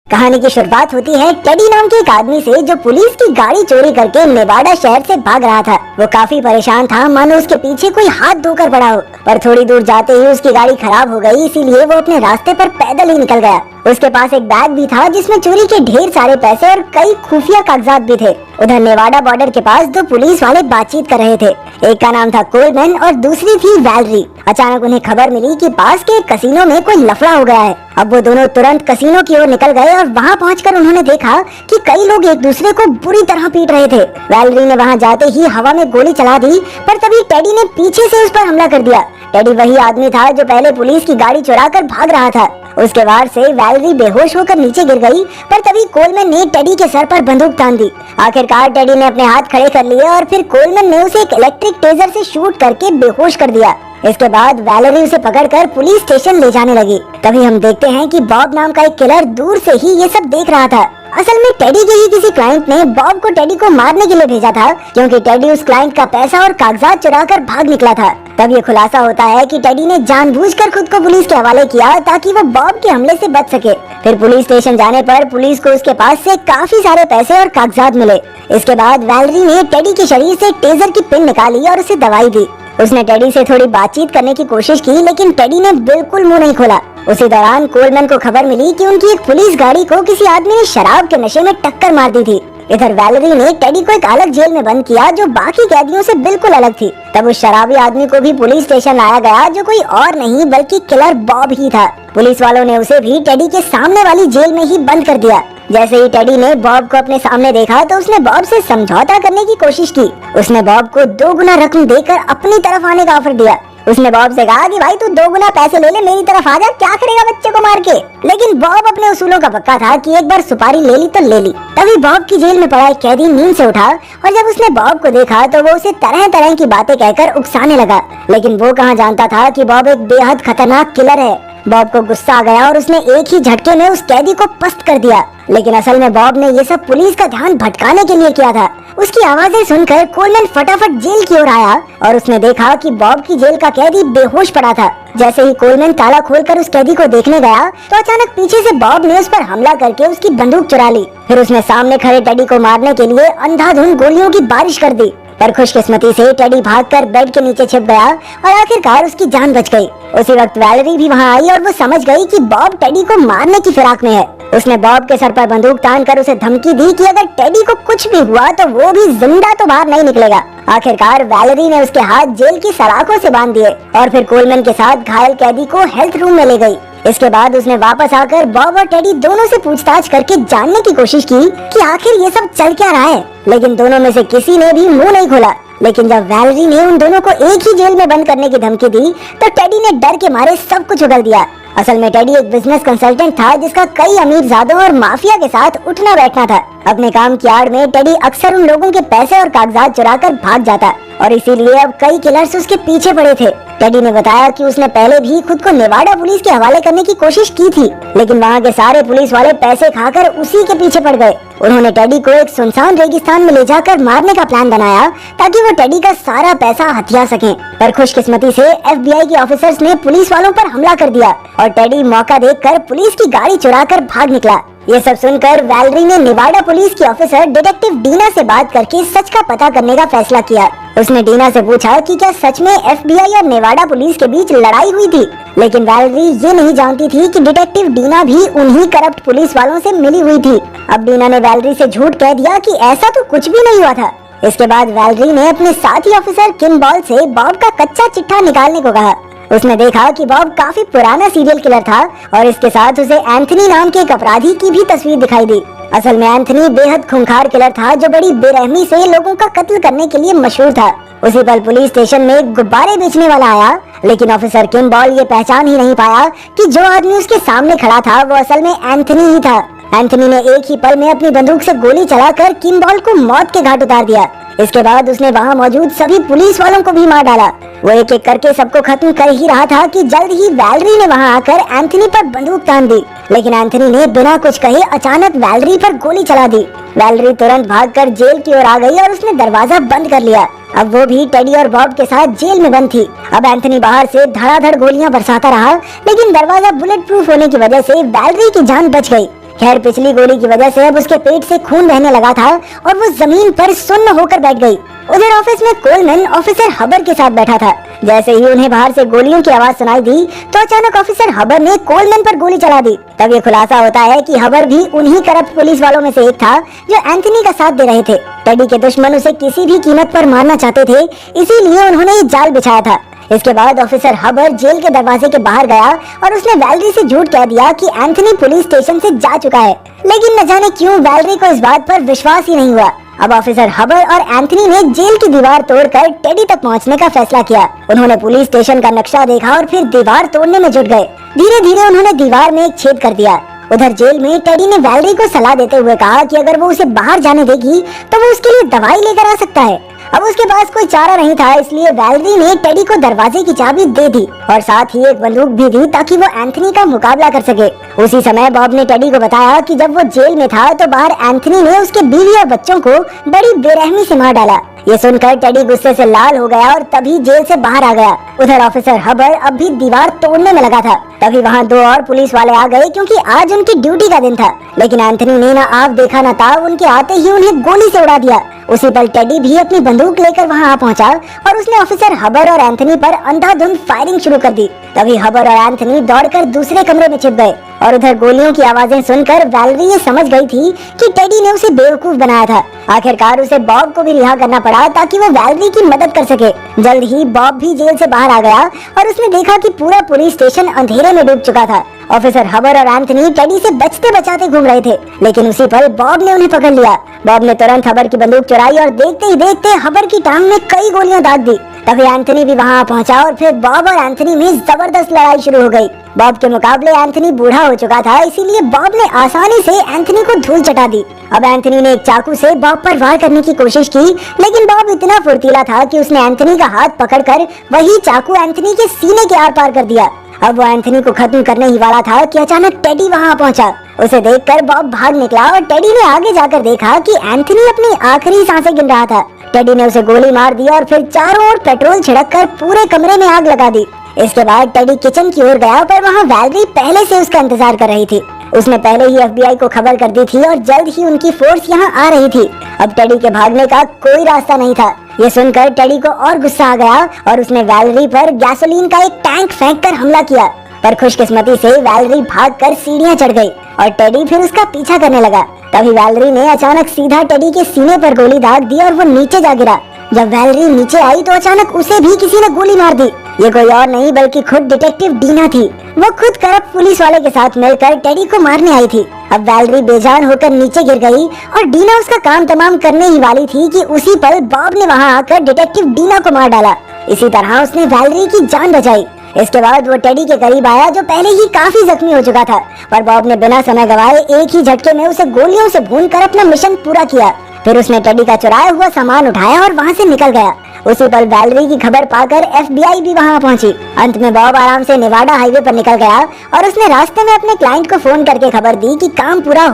कहानी की शुरुआत होती है टेडी नाम के एक आदमी से जो पुलिस की गाड़ी चोरी करके नेवाडा शहर से भाग रहा था। वो काफी परेशान था, मानो उसके पीछे कोई हाथ धोकर पड़ा हो। पर थोड़ी दूर जाते ही उसकी गाड़ी खराब हो गई, इसीलिए वो अपने रास्ते पर पैदल ही निकल गया। उसके पास एक बैग भी था जिसमें चोरी के ढेर सारे पैसे और कई खुफिया कागजात भी थे। उधर नेवाडा बॉर्डर के पास दो पुलिस वाले बातचीत कर रहे थे। एक का नाम था कोलमैन और दूसरी थी वैलरी। अचानक उन्हें खबर मिली कि पास के कसिनो में कोई लफड़ा हो गया है। अब वो दोनों तुरंत कसिनो की ओर निकल गए और वहाँ पहुंचकर उन्होंने देखा कि कई लोग एक दूसरे को बुरी तरह पीट रहे थे। वैलरी ने वहाँ जाते ही हवा में गोली चला दी, पर तभी टेडी ने पीछे से उस पर हमला कर दिया। टेडी वही आदमी था जो पहले पुलिस की गाड़ी चुरा कर भाग रहा था। उसके वार से वैलरी बेहोश होकर नीचे गिर गई, पर तभी कोलमैन ने टेडी के सर पर बंदूक तान दी। आखिरकार टेडी ने अपने हाथ खड़े कर लिए और फिर कोलमैन ने उसे एक इलेक्ट्रिक टेजर से शूट करके बेहोश कर दिया। इसके बाद वैलरी उसे पकड़कर पुलिस स्टेशन ले जाने लगी। तभी हम देखते हैं कि बॉब नाम का एक किलर दूर से ही ये सब देख रहा था। असल में टेडी के ही किसी क्लाइंट ने बॉब को टेडी को मारने के लिए भेजा था, क्योंकि टेडी उस क्लाइंट का पैसा और कागजात चुराकर भाग निकला था। तब ये खुलासा होता है कि टेडी ने जानबूझकर खुद को पुलिस के हवाले किया ताकि वो बॉब के हमले से बच सके। फिर पुलिस स्टेशन जाने पर पुलिस को उसके पास से काफी सारे पैसे और कागजात मिले। इसके बाद वैलरी ने टेडी के शरीर से टेजर की पिन निकाली और उसे दवाई दी। उसने टेडी से थोड़ी बातचीत करने की कोशिश की, लेकिन टेडी ने बिल्कुल मुंह नहीं खोला। उसी दौरान कोलमैन को खबर मिली कि उनकी एक पुलिस गाड़ी को किसी आदमी ने शराब के नशे में टक्कर मार दी थी। इधर वैलरी ने टेडी को एक अलग जेल में बंद किया जो बाकी कैदियों से बिल्कुल अलग थी। तब उस शराबी आदमी को भी पुलिस स्टेशन लाया गया, जो कोई और नहीं बल्कि किलर बॉब ही था। पुलिस वालों ने उसे भी टेडी के सामने वाली जेल में ही बंद कर दिया। जैसे ही टेडी ने बॉब को अपने सामने देखा तो उसने बॉब से समझौता करने की कोशिश की। उसने बॉब को 2 गुना रकम देकर अपनी तरफ आने का ऑफर दिया। उसने बॉब से कहा कि भाई तू 2 गुना पैसे ले ले, मेरी तरफ आ जा, क्या करेगा बच्चे को मार के। लेकिन बॉब अपने उसूलों का पक्का था कि एक बार सुपारी ले ली तो ले ली। तभी बॉब की जेल में पड़ा एक कैदी नींद से उठा और जब उसने बॉब को देखा तो वो उसे तरह तरह की बातें कहकर उकसाने लगा। लेकिन वो कहाँ जानता था कि बॉब एक बेहद खतरनाक किलर है। बॉब को गुस्सा आ गया और उसने एक ही झटके में उस कैदी को पस्त कर दिया। लेकिन असल में बॉब ने ये सब पुलिस का ध्यान भटकाने के लिए किया था। उसकी आवाजें सुनकर कोलमैन फटाफट जेल की ओर आया और उसने देखा कि बॉब की जेल का कैदी बेहोश पड़ा था। जैसे ही कोलमैन ताला खोलकर उस कैदी को देखने गया तो अचानक पीछे से बॉब ने उस पर हमला करके उसकी बंदूक चुरा ली। फिर उसने सामने खड़े टेडी को मारने के लिए अंधाधुंध गोलियों की बारिश कर दी। पर खुशकिस्मती से टेडी भागकर बेड के नीचे छिप गया और आखिरकार उसकी जान बच गई। उसी वक्त वैलरी भी वहाँ आई और वो समझ गई कि बॉब टेडी को मारने की फिराक में है। उसने बॉब के सर पर बंदूक तानकर उसे धमकी दी कि अगर टेडी को कुछ भी हुआ तो वो भी जिंदा तो बाहर नहीं निकलेगा। आखिरकार वैलरी ने उसके हाथ जेल की सलाखों से बांध दिए और फिर कोलमैन के साथ घायल कैदी को हेल्थ रूम में ले गई। इसके बाद उसने वापस आकर बॉब और टेडी दोनों से पूछताछ करके जानने की कोशिश की कि आखिर ये सब चल क्या रहा है। लेकिन दोनों में से किसी ने भी मुंह नहीं खोला। लेकिन जब वैलरी ने उन दोनों को एक ही जेल में बंद करने की धमकी दी तो टेडी ने डर के मारे सब कुछ उगल दिया। असल में टेडी एक बिजनेस कंसल्टेंट था जिसका कई अमीरजादों और माफिया के साथ उठना बैठना था। अपने काम की आड़ में टेडी अक्सर उन लोगों के पैसे और कागजात चुराकर भाग जाता और इसीलिए अब कई किलर्स उसके पीछे पड़े थे। टेडी ने बताया कि उसने पहले भी खुद को नेवाडा पुलिस के हवाले करने की कोशिश की थी, लेकिन वहाँ के सारे पुलिस वाले पैसे खाकर उसी के पीछे पड़ गए। उन्होंने टेडी को एक सुनसान रेगिस्तान में ले जाकर मारने का प्लान बनाया ताकि वो टेडी का सारा पैसा हथिया सकें। पर खुशकिस्मती से FBI के ऑफिसर्स ने पुलिस वालों पर हमला कर दिया और टेडी मौका देखकर पुलिस की गाड़ी चुराकर भाग निकला। ये सब सुनकर वैलरी ने नेवाडा पुलिस की ऑफिसर डिटेक्टिव डीना से बात करके सच का पता करने का फैसला किया। उसने डीना से पूछा कि क्या सच में FBI और नेवाडा पुलिस के बीच लड़ाई हुई थी। लेकिन वैलरी ये नहीं जानती थी कि डिटेक्टिव डीना भी उन्हीं करप्ट पुलिस वालों से मिली हुई थी। अब डीना ने वैलरी से झूठ कह दिया कि ऐसा तो कुछ भी नहीं हुआ था। इसके बाद वैलरी ने अपने साथी ऑफिसर किम्बॉल से बॉब का कच्चा चिट्ठा निकालने को कहा। उसने देखा कि बॉब काफी पुराना सीरियल किलर था और इसके साथ उसे एंथनी नाम के एक अपराधी की भी तस्वीर दिखाई दी। असल में एंथनी बेहद खूंखार किलर था जो बड़ी बेरहमी से लोगों का कत्ल करने के लिए मशहूर था। उसी पल पुलिस स्टेशन में गुब्बारे बेचने वाला आया, लेकिन ऑफिसर किम्बॉल ये पहचान ही नहीं पाया कि जो आदमी उसके सामने खड़ा था वो असल में एंथनी ही था। एंथनी ने एक ही पल में अपनी बंदूक से गोली चलाकर किम्बॉल को मौत के घाट उतार दिया। इसके बाद उसने वहाँ मौजूद सभी पुलिस वालों को भी मार डाला। वो एक एक करके सबको खत्म कर ही रहा था कि जल्द ही वैलरी ने वहाँ आकर एंथनी पर बंदूक तान दी। लेकिन एंथनी ने बिना कुछ कहे अचानक वैलरी पर गोली चला दी। वैलरी तुरंत भागकर जेल की ओर आ गई और उसने दरवाजा बंद कर लिया। अब वो भी टेडी और बॉब के साथ जेल में बंद थी। अब एंथनी बाहर से धड़ाधड़ गोलियां बरसाता रहा, लेकिन दरवाजा बुलेट प्रूफ होने की वजह से वैलरी की जान बच गई। खैर पिछली गोली की वजह से अब उसके पेट से खून बहने लगा था और वो जमीन पर सुन्न होकर बैठ गई। उधर ऑफिस में कोलमैन ऑफिसर हबर के साथ बैठा था। जैसे ही उन्हें बाहर से गोलियों की आवाज सुनाई दी तो अचानक ऑफिसर हबर ने कोलमैन पर गोली चला दी। तब ये खुलासा होता है कि हबर भी उन्हीं करप्ट पुलिस वालों में से एक था जो एंथनी का साथ दे रहे थे। टेडी के दुश्मन उसे किसी भी कीमत पर मारना चाहते थे, इसीलिए उन्होंने ये जाल बिछाया था। इसके बाद ऑफिसर हबर जेल के दरवाजे के बाहर गया और उसने वैलरी से झूठ कह दिया कि एंथनी पुलिस स्टेशन से जा चुका है, लेकिन न जाने क्यों वैलरी को इस बात पर विश्वास ही नहीं हुआ। अब ऑफिसर हबर और एंथनी ने जेल की दीवार तोड़कर टेडी तक पहुंचने का फैसला किया। उन्होंने पुलिस स्टेशन का नक्शा देखा और फिर दीवार तोड़ने में जुट गए। धीरे धीरे उन्होंने दीवार में एक छेद कर दिया। उधर जेल में टेडी ने वैलरी को सलाह देते हुए कहा कि अगर वो उसे बाहर जाने देगी तो वो उसके लिए दवाई लेकर आ सकता है। अब उसके पास कोई चारा नहीं था, इसलिए वैलरी ने टेडी को दरवाजे की चाबी दे दी और साथ ही एक बंदूक भी दी ताकि वो एंथनी का मुकाबला कर सके। उसी समय बॉब ने टेडी को बताया कि जब वो जेल में था तो बाहर एंथनी ने उसके बीवी और बच्चों को बड़ी बेरहमी से मार डाला। ये सुनकर टेडी गुस्से से लाल हो गया और तभी जेल से बाहर आ गया। उधर ऑफिसर हबर अब भी दीवार तोड़ने में लगा था। तभी वहाँ 2 और पुलिस वाले आ गए क्योंकि आज उनकी ड्यूटी का दिन था, लेकिन एंथनी ने ना आप देखा न था, उनके आते ही उन्हें गोली से उड़ा दिया। उसी पल टेडी भी अपनी बंदूक लेकर वहाँ आ पहुँचा और उसने ऑफिसर हबर और एंथनी पर अंधाधुंध फायरिंग शुरू कर दी। तभी हबर और एंथनी दौड़कर दूसरे कमरे में छिप गए और उधर गोलियों की आवाजें सुनकर वैलरी ये समझ गई थी कि टेडी ने उसे बेवकूफ बनाया था। आखिरकार उसे बॉब को भी रिहा करना पड़ा ताकि वो वैलरी की मदद कर सके। जल्द ही बॉब भी जेल से बाहर आ गया और उसने देखा कि पूरा पुलिस स्टेशन अंधेरे में डूब चुका था। ऑफिसर हबर और एंथनी टेडी से बचते बचाते घूम रहे थे, लेकिन उसी पल बॉब ने उन्हें पकड़ लिया। बॉब ने तुरंत हबर की बंदूक चुराई और देखते ही देखते हबर की टांग में कई गोलियां दाग दी। तभी एंथनी भी वहां पहुंचा और फिर बॉब और एंथनी में जबरदस्त लड़ाई शुरू हो गई। बॉब के मुकाबले एंथनी बूढ़ा हो चुका था, इसीलिए बॉब ने आसानी से एंथनी को धूल चटा दी। अब एंथनी ने एक चाकू से बॉब पर वार करने की कोशिश की, लेकिन बॉब इतना फुर्तीला था कि उसने एंथनी का हाथ पकड़कर वही चाकू एंथनी के सीने के आर पार कर दिया। अब वो एंथनी को खत्म करने ही वाला था कि अचानक टेडी वहां पहुंचा। उसे देखकर बॉब भाग निकला और टेडी ने आगे जाकर देखा कि एंथनी अपनी आखिरी सांसें गिन रहा था। टेडी ने उसे गोली मार दी और फिर चारों ओर पेट्रोल छिड़ककर पूरे कमरे में आग लगा दी। इसके बाद टेडी किचन की ओर गया, पर वहाँ वैलरी पहले से उसका इंतजार कर रही थी। उसने पहले ही FBI को खबर कर दी थी और जल्द ही उनकी फोर्स यहाँ आ रही थी। अब टेडी के भागने का कोई रास्ता नहीं था। ये सुनकर टेडी को और गुस्सा आ गया और उसने वैलरी पर गैसोलीन का एक टैंक फेंककर हमला किया, पर खुशकिस्मती से वैलरी भागकर सीढ़ियां चढ़ गई और टेडी फिर उसका पीछा करने लगा। तभी वैलरी ने अचानक सीधा टेडी के सीने पर गोली दाग दी और वो नीचे जा गिरा। जब वैलरी नीचे आई तो अचानक उसे भी किसी ने गोली मार दी। ये कोई और नहीं बल्कि खुद डिटेक्टिव डीना थी। वो खुद करप्ट पुलिस वाले के साथ मिलकर टेडी को मारने आई थी। अब वैलरी बेजान होकर नीचे गिर गई और डीना उसका काम तमाम करने ही वाली थी कि उसी पल बॉब ने वहाँ आकर डिटेक्टिव डीना को मार डाला। इसी तरह उसने वैलरी की जान बचाई। इसके बाद वो टेडी के करीब आया जो पहले ही काफी जख्मी हो चुका था, पर बॉब ने बिना समय गवाए एक ही झटके में उसे गोलियों से भूनकर अपना मिशन पूरा किया। फिर उसने टेडी का चुराया हुआ सामान उठाया और वहाँ से निकल गया। उसी पल वैलरी की खबर पाकर FBI भी वहाँ पहुंची। अंत में बॉब आराम से नेवाडा हाईवे पर निकल गया और उसने रास्ते में अपने क्लाइंट को फोन करके खबर दी कि काम पूरा